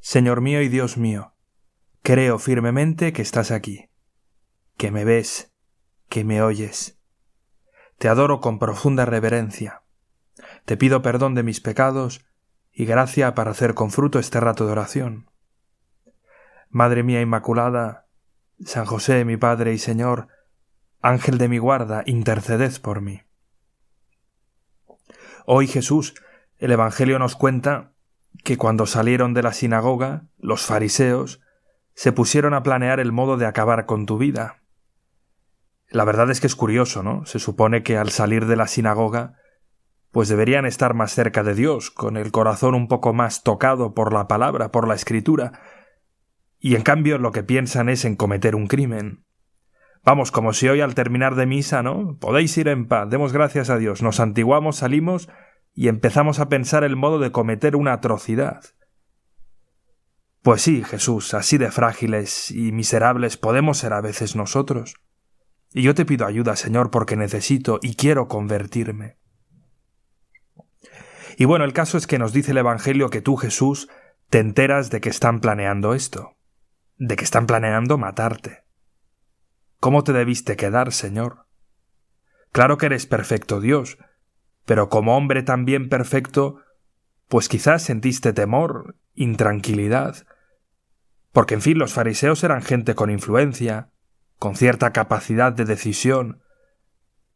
Señor mío y Dios mío, creo firmemente que estás aquí, que me ves, que me oyes. Te adoro con profunda reverencia. Te pido perdón de mis pecados y gracia para hacer con fruto este rato de oración. Madre mía Inmaculada, San José, mi Padre y Señor, Ángel de mi guarda, interceded por mí. Hoy Jesús, el Evangelio nos cuenta que cuando salieron de la sinagoga, los fariseos se pusieron a planear el modo de acabar con tu vida. La verdad es que es curioso, ¿no? Se supone que al salir de la sinagoga, pues deberían estar más cerca de Dios, con el corazón un poco más tocado por la palabra, por la escritura, y en cambio lo que piensan es en cometer un crimen. Vamos, como si hoy al terminar de misa, ¿no? Podéis ir en paz, demos gracias a Dios, nos santiguamos, salimos y empezamos a pensar el modo de cometer una atrocidad. Pues sí, Jesús, así de frágiles y miserables podemos ser a veces nosotros. Y yo te pido ayuda, Señor, porque necesito y quiero convertirme. Y bueno, el caso es que nos dice el Evangelio que tú, Jesús, te enteras de que están planeando esto, de que están planeando matarte. ¿Cómo te debiste quedar, Señor? Claro que eres perfecto Dios, pero como hombre también perfecto, pues quizás sentiste temor, intranquilidad, porque en fin los fariseos eran gente con influencia, con cierta capacidad de decisión.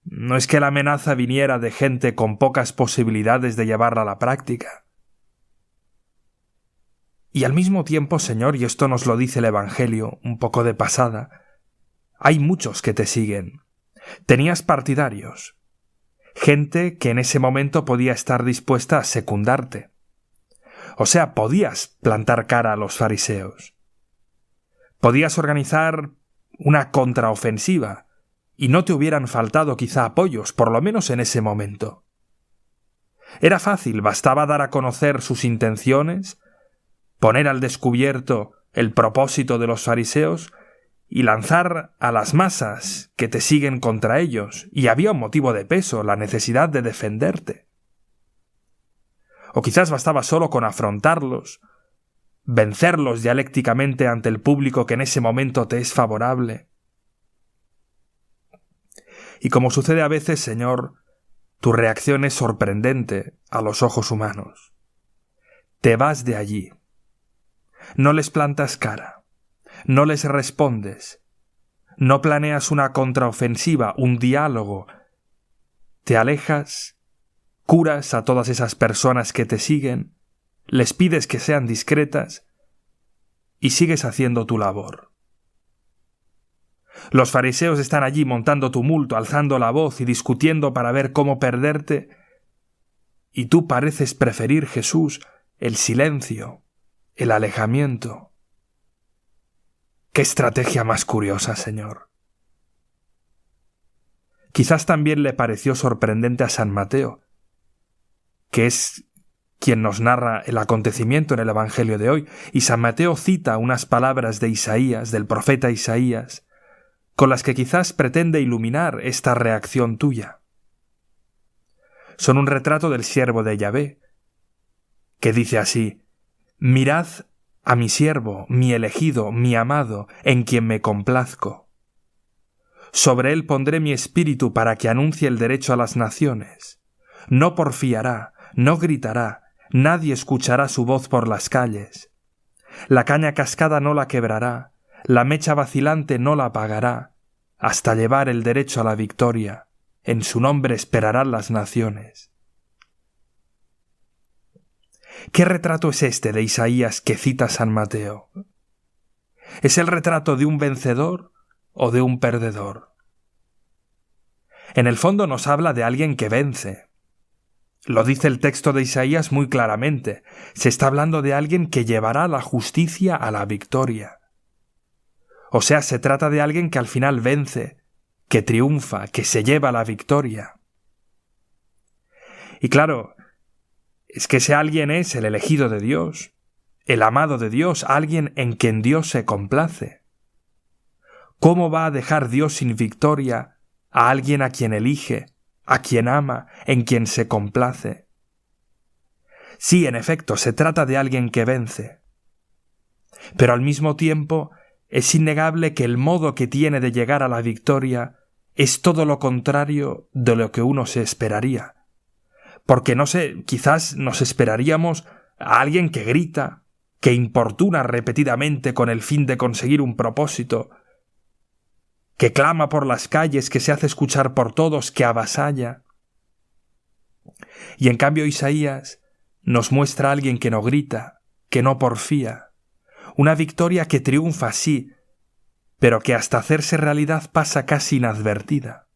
No es que la amenaza viniera de gente con pocas posibilidades de llevarla a la práctica. Y al mismo tiempo, Señor, y esto nos lo dice el Evangelio, un poco de pasada, hay muchos que te siguen. Tenías partidarios, gente que en ese momento podía estar dispuesta a secundarte. O sea, podías plantar cara a los fariseos. Podías organizar una contraofensiva y no te hubieran faltado quizá apoyos, por lo menos en ese momento. Era fácil, bastaba dar a conocer sus intenciones, poner al descubierto el propósito de los fariseos y lanzar a las masas que te siguen contra ellos, y había un motivo de peso, la necesidad de defenderte. O quizás bastaba solo con afrontarlos, vencerlos dialécticamente ante el público que en ese momento te es favorable. Y como sucede a veces, Señor, tu reacción es sorprendente a los ojos humanos. Te vas de allí. No les plantas cara. No les respondes. No planeas una contraofensiva, un diálogo. Te alejas, curas a todas esas personas que te siguen, les pides que sean discretas y sigues haciendo tu labor. Los fariseos están allí montando tumulto, alzando la voz y discutiendo para ver cómo perderte, y tú pareces preferir, Jesús, el silencio, el alejamiento. ¡Qué estrategia más curiosa, Señor! Quizás también le pareció sorprendente a San Mateo, que es quien nos narra el acontecimiento en el Evangelio de hoy, y San Mateo cita unas palabras de Isaías, del profeta Isaías, con las que quizás pretende iluminar esta reacción tuya. Son un retrato del siervo de Yahvé, que dice así: «Mirad a mi siervo, mi elegido, mi amado, en quien me complazco. Sobre él pondré mi espíritu para que anuncie el derecho a las naciones. No porfiará, no gritará, nadie escuchará su voz por las calles. La caña cascada no la quebrará, la mecha vacilante no la apagará, hasta llevar el derecho a la victoria. En su nombre esperarán las naciones». ¿Qué retrato es este de Isaías que cita San Mateo? ¿Es el retrato de un vencedor o de un perdedor? En el fondo nos habla de alguien que vence. Lo dice el texto de Isaías muy claramente. Se está hablando de alguien que llevará la justicia a la victoria. O sea, se trata de alguien que al final vence, que triunfa, que se lleva la victoria. Y claro, es que ese alguien es el elegido de Dios, el amado de Dios, alguien en quien Dios se complace. ¿Cómo va a dejar Dios sin victoria a alguien a quien elige, a quien ama, en quien se complace? Sí, en efecto, se trata de alguien que vence. Pero al mismo tiempo es innegable que el modo que tiene de llegar a la victoria es todo lo contrario de lo que uno se esperaría. Porque no sé, quizás nos esperaríamos a alguien que grita, que importuna repetidamente con el fin de conseguir un propósito, que clama por las calles, que se hace escuchar por todos, que avasalla. Y en cambio Isaías nos muestra a alguien que no grita, que no porfía, una victoria que triunfa sí, pero que hasta hacerse realidad pasa casi inadvertida.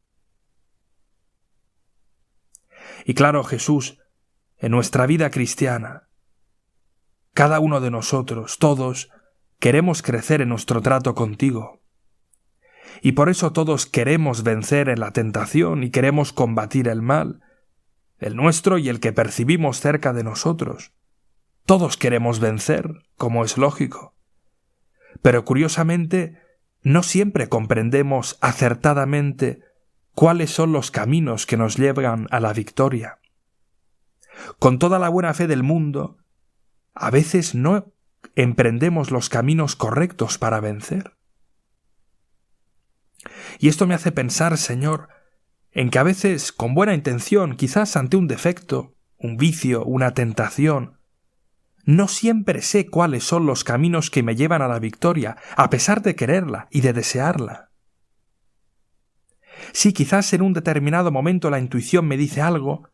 Y claro, Jesús, en nuestra vida cristiana, cada uno de nosotros, todos, queremos crecer en nuestro trato contigo. Y por eso todos queremos vencer en la tentación y queremos combatir el mal, el nuestro y el que percibimos cerca de nosotros. Todos queremos vencer, como es lógico. Pero curiosamente, no siempre comprendemos acertadamente cuáles son los caminos que nos llevan a la victoria. Con toda la buena fe del mundo, a veces no emprendemos los caminos correctos para vencer. Y esto me hace pensar, Señor, en que a veces, con buena intención, quizás ante un defecto, un vicio, una tentación, no siempre sé cuáles son los caminos que me llevan a la victoria, a pesar de quererla y de desearla. Sí, quizás en un determinado momento la intuición me dice algo,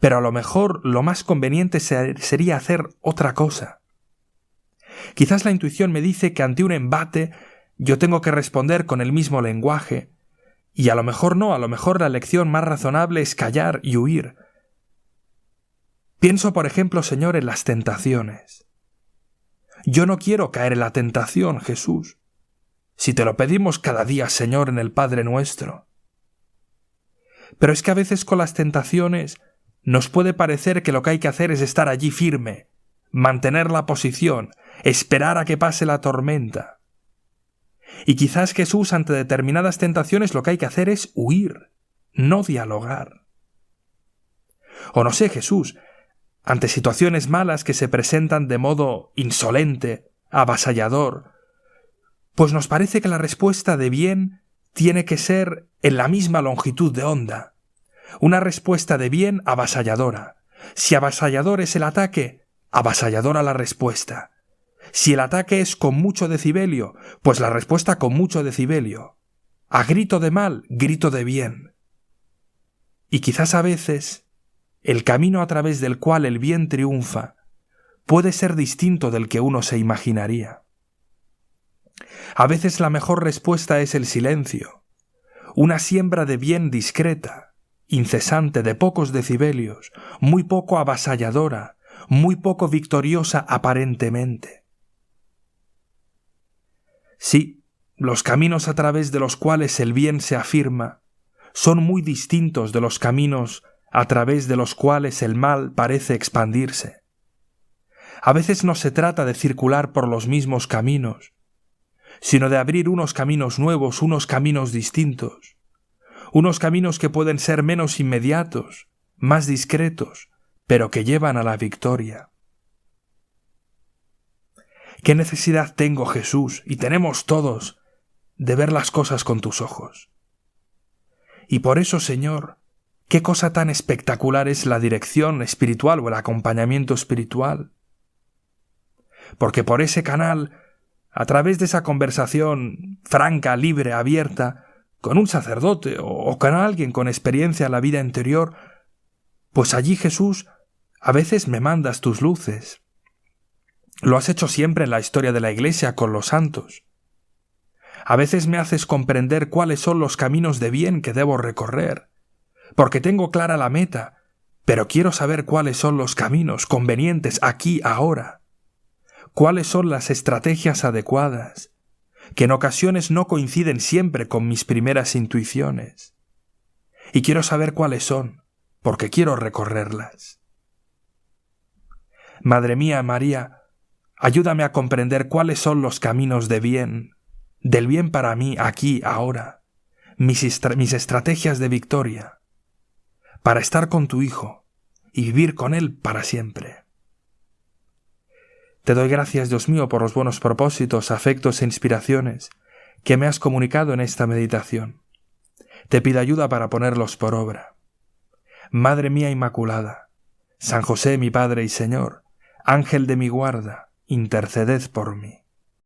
pero a lo mejor lo más conveniente sería hacer otra cosa. Quizás la intuición me dice que ante un embate yo tengo que responder con el mismo lenguaje, y a lo mejor no, a lo mejor la elección más razonable es callar y huir. Pienso, por ejemplo, Señor, en las tentaciones. Yo no quiero caer en la tentación, Jesús, si te lo pedimos cada día, Señor, en el Padre Nuestro. Pero es que a veces con las tentaciones nos puede parecer que lo que hay que hacer es estar allí firme, mantener la posición, esperar a que pase la tormenta. Y quizás Jesús, ante determinadas tentaciones, lo que hay que hacer es huir, no dialogar. O no sé, Jesús, ante situaciones malas que se presentan de modo insolente, avasallador, pues nos parece que la respuesta de bien tiene que ser en la misma longitud de onda. Una respuesta de bien avasalladora. Si avasallador es el ataque, avasalladora la respuesta. Si el ataque es con mucho decibelio, pues la respuesta con mucho decibelio. A grito de mal, grito de bien. Y quizás a veces el camino a través del cual el bien triunfa puede ser distinto del que uno se imaginaría. A veces la mejor respuesta es el silencio, una siembra de bien discreta, incesante, de pocos decibelios, muy poco avasalladora, muy poco victoriosa aparentemente. Sí, los caminos a través de los cuales el bien se afirma son muy distintos de los caminos a través de los cuales el mal parece expandirse. A veces no se trata de circular por los mismos caminos, sino de abrir unos caminos nuevos, unos caminos distintos, unos caminos que pueden ser menos inmediatos, más discretos, pero que llevan a la victoria. ¿Qué necesidad tengo, Jesús, y tenemos todos, de ver las cosas con tus ojos? Y por eso, Señor, qué cosa tan espectacular es la dirección espiritual o el acompañamiento espiritual. Porque por ese canal, a través de esa conversación franca, libre, abierta, con un sacerdote o con alguien con experiencia en la vida interior, pues allí, Jesús, a veces me mandas tus luces. Lo has hecho siempre en la historia de la Iglesia con los santos. A veces me haces comprender cuáles son los caminos de bien que debo recorrer, porque tengo clara la meta, pero quiero saber cuáles son los caminos convenientes aquí, ahora. Cuáles son las estrategias adecuadas, que en ocasiones no coinciden siempre con mis primeras intuiciones. Y quiero saber cuáles son, porque quiero recorrerlas. Madre mía, María, ayúdame a comprender cuáles son los caminos de bien, del bien para mí, aquí, ahora, mis estrategias de victoria, para estar con tu Hijo y vivir con Él para siempre. Te doy gracias, Dios mío, por los buenos propósitos, afectos e inspiraciones que me has comunicado en esta meditación. Te pido ayuda para ponerlos por obra. Madre mía Inmaculada, San José mi Padre y Señor, Ángel de mi guarda, interceded por mí.